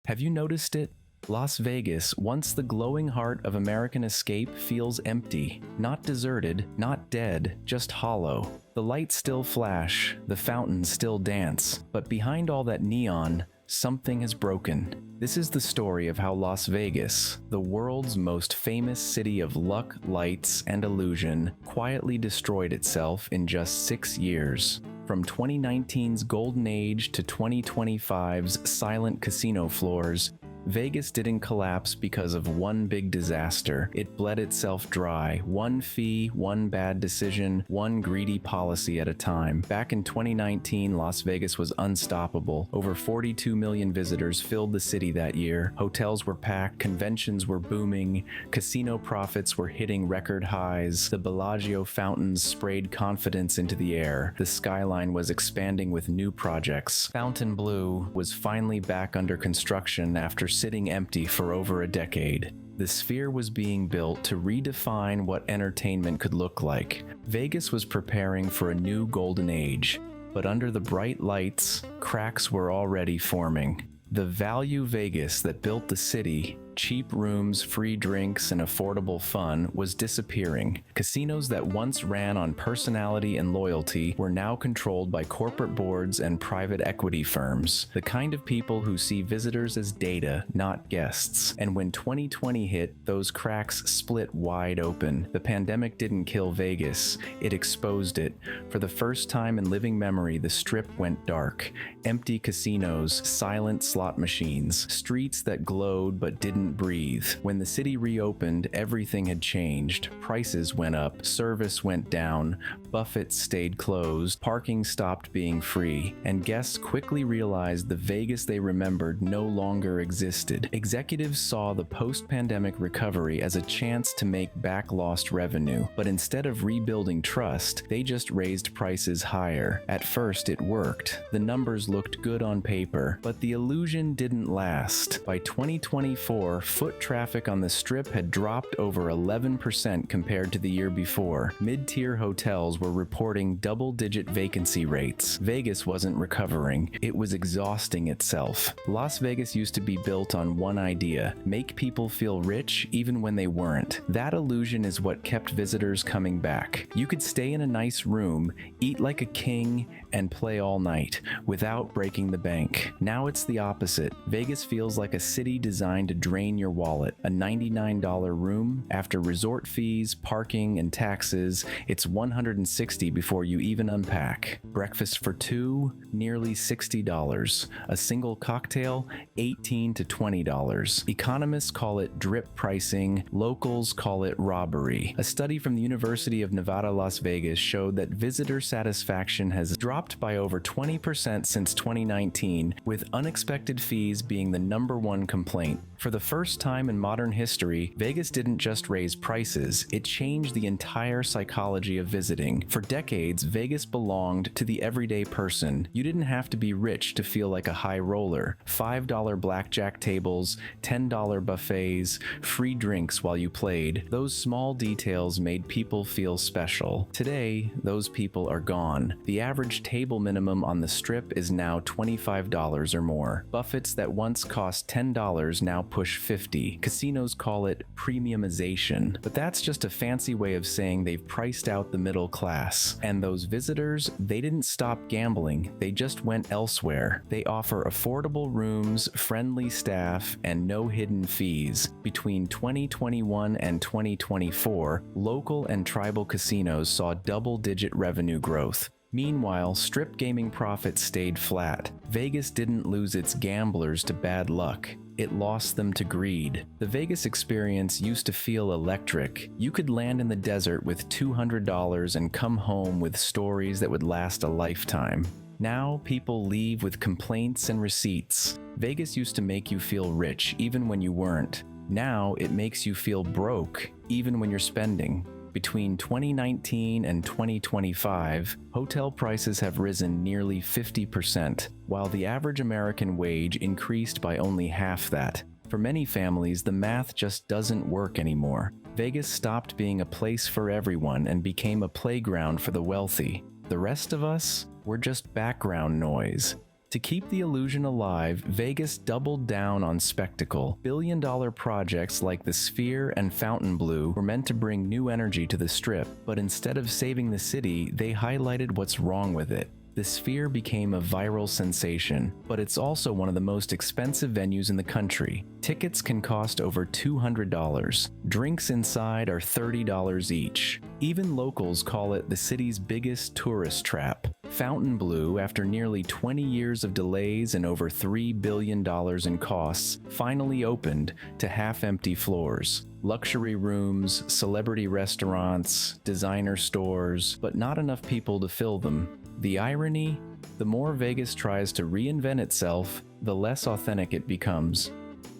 Have you noticed it? Las Vegas, once the glowing heart of American escape, feels empty. Not deserted, not dead, just hollow. The lights still flash, the fountains still dance, but behind all that neon, something has broken. This is the story of how Las Vegas, the world's most famous city of luck, lights, and illusion, quietly destroyed itself in just 6 years. From 2019's golden age to 2025's silent casino floors, Vegas didn't collapse because of one big disaster. It bled itself dry, one fee, one bad decision, one greedy policy at a time. Back in 2019, Las Vegas was unstoppable. Over 42 million visitors filled the city that year. Hotels were packed, conventions were booming, casino profits were hitting record highs. The Bellagio fountains sprayed confidence into the air. The skyline was expanding with new projects. Fontainebleau was finally back under construction after sitting empty for over a decade. The Sphere was being built to redefine what entertainment could look like. Vegas was preparing for a new golden age, but under the bright lights, cracks were already forming. The value Vegas that built the city, cheap rooms, free drinks, and affordable fun, was disappearing. Casinos that once ran on personality and loyalty were now controlled by corporate boards and private equity firms, the kind of people who see visitors as data, not guests. And when 2020 hit, those cracks split wide open. The pandemic didn't kill Vegas, it exposed it. For the first time in living memory, the Strip went dark. Empty casinos, silent slot machines, streets that glowed but didn't breathe. When the city reopened, everything had changed. Prices went up, service went down, buffets stayed closed, parking stopped being free, and guests quickly realized the Vegas they remembered no longer existed. Executives saw the post-pandemic recovery as a chance to make back lost revenue, but instead of rebuilding trust, they just raised prices higher. At first, it worked. The numbers looked good on paper, but the illusion didn't last. By 2024, foot traffic on the Strip had dropped over 11% compared to the year before. Mid-tier hotels were reporting double-digit vacancy rates. Vegas wasn't recovering. It was exhausting itself. Las Vegas used to be built on one idea: make people feel rich even when they weren't. That illusion is what kept visitors coming back. You could stay in a nice room, eat like a king, and play all night without breaking the bank. Now it's the opposite. Vegas feels like a city designed to drain your wallet. A $99 room, after resort fees, parking, and taxes, it's $160 before you even unpack. Breakfast for two, nearly $60. A single cocktail, $18 to $20. Economists call it drip pricing, locals call it robbery. A study from the University of Nevada, Las Vegas showed that visitor satisfaction has dropped by over 20% since 2019, with unexpected fees being the #1 complaint. For the first time in modern history, Vegas didn't just raise prices, it changed the entire psychology of visiting. For decades, Vegas belonged to the everyday person. You didn't have to be rich to feel like a high roller. $5 blackjack tables, $10 buffets, free drinks while you played. Those small details made people feel special. Today, those people are gone. The average table minimum on the Strip is now $25 or more. Buffets that once cost $10 now push $50. Casinos call it premiumization, but that's just a fancy way of saying they've priced out the middle class. And those visitors, they didn't stop gambling, they just went elsewhere. They offer affordable rooms, friendly staff, and no hidden fees. Between 2021 and 2024, local and tribal casinos saw double-digit revenue growth. Meanwhile, Strip gaming profits stayed flat. Vegas didn't lose its gamblers to bad luck. It lost them to greed. The Vegas experience used to feel electric. You could land in the desert with $200 and come home with stories that would last a lifetime. Now, people leave with complaints and receipts. Vegas used to make you feel rich even when you weren't. Now, it makes you feel broke even when you're spending. Between 2019 and 2025, hotel prices have risen nearly 50%, while the average American wage increased by only half that. For many families, the math just doesn't work anymore. Vegas stopped being a place for everyone and became a playground for the wealthy. The rest of us, we're just background noise. To keep the illusion alive, Vegas doubled down on spectacle. Billion-dollar projects like the Sphere and Fontainebleau were meant to bring new energy to the Strip, but instead of saving the city, they highlighted what's wrong with it. The Sphere became a viral sensation, but it's also one of the most expensive venues in the country. Tickets can cost over $200. Drinks inside are $30 each. Even locals call it the city's biggest tourist trap. Fontainebleau, after nearly 20 years of delays and over $3 billion in costs, finally opened to half-empty floors. Luxury rooms, celebrity restaurants, designer stores, but not enough people to fill them. The irony? The more Vegas tries to reinvent itself, the less authentic it becomes.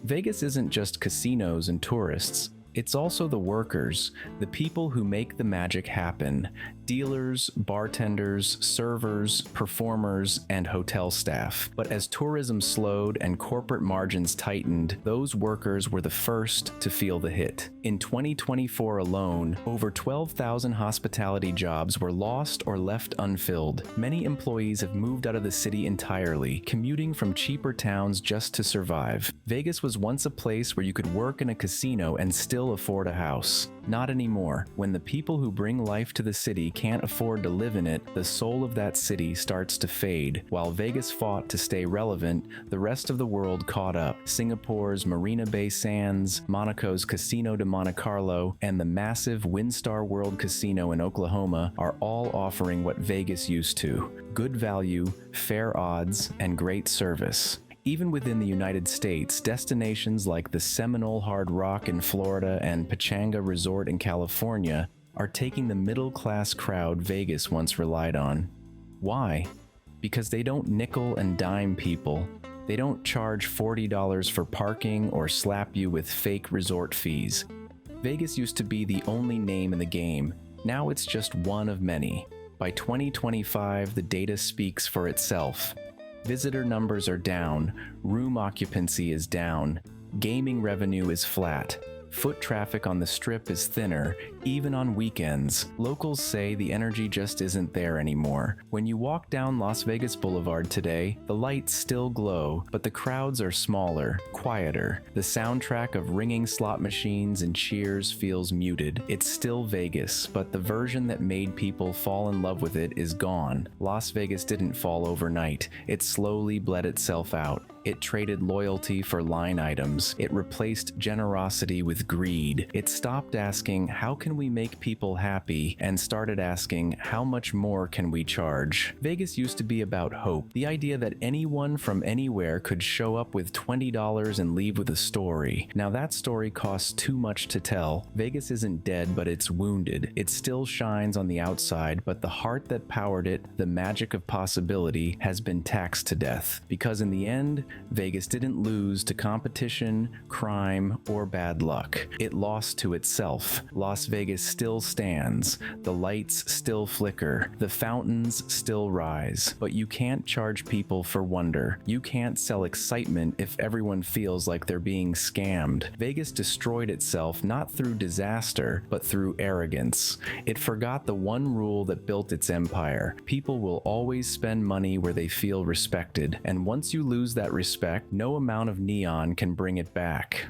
Vegas isn't just casinos and tourists. It's also the workers, the people who make the magic happen. Dealers, bartenders, servers, performers, and hotel staff. But as tourism slowed and corporate margins tightened, those workers were the first to feel the hit. In 2024 alone, over 12,000 hospitality jobs were lost or left unfilled. Many employees have moved out of the city entirely, commuting from cheaper towns just to survive. Vegas was once a place where you could work in a casino and still afford a house. Not anymore. When the people who bring life to the city can't afford to live in it, the soul of that city starts to fade. While Vegas fought to stay relevant, the rest of the world caught up. Singapore's Marina Bay Sands, Monaco's Casino de Monte Carlo, and the massive WinStar World Casino in Oklahoma are all offering what Vegas used to: good value, fair odds, and great service. Even within the United States, destinations like the Seminole Hard Rock in Florida and Pechanga Resort in California are taking the middle-class crowd Vegas once relied on. Why? Because they don't nickel and dime people. They don't charge $40 for parking or slap you with fake resort fees. Vegas used to be the only name in the game. Now it's just one of many. By 2025, the data speaks for itself. Visitor numbers are down, room occupancy is down, gaming revenue is flat, foot traffic on the Strip is thinner, even on weekends. Locals say the energy just isn't there anymore. When you walk down Las Vegas Boulevard today, the lights still glow, but the crowds are smaller, quieter. The soundtrack of ringing slot machines and cheers feels muted. It's still Vegas, but the version that made people fall in love with it is gone. Las Vegas didn't fall overnight. It slowly bled itself out. It traded loyalty for line items. It replaced generosity with greed. It stopped asking, how can we make people happy, and started asking, how much more can we charge? Vegas used to be about hope. The idea that anyone from anywhere could show up with $20 and leave with a story. Now that story costs too much to tell. Vegas isn't dead, but it's wounded. It still shines on the outside, but the heart that powered it, the magic of possibility, has been taxed to death. Because in the end, Vegas didn't lose to competition, crime, or bad luck. It lost to itself. Las Vegas still stands. The lights still flicker. The fountains still rise. But you can't charge people for wonder. You can't sell excitement if everyone feels like they're being scammed. Vegas destroyed itself not through disaster, but through arrogance. It forgot the one rule that built its empire. People will always spend money where they feel respected. And once you lose that respect, no amount of neon can bring it back.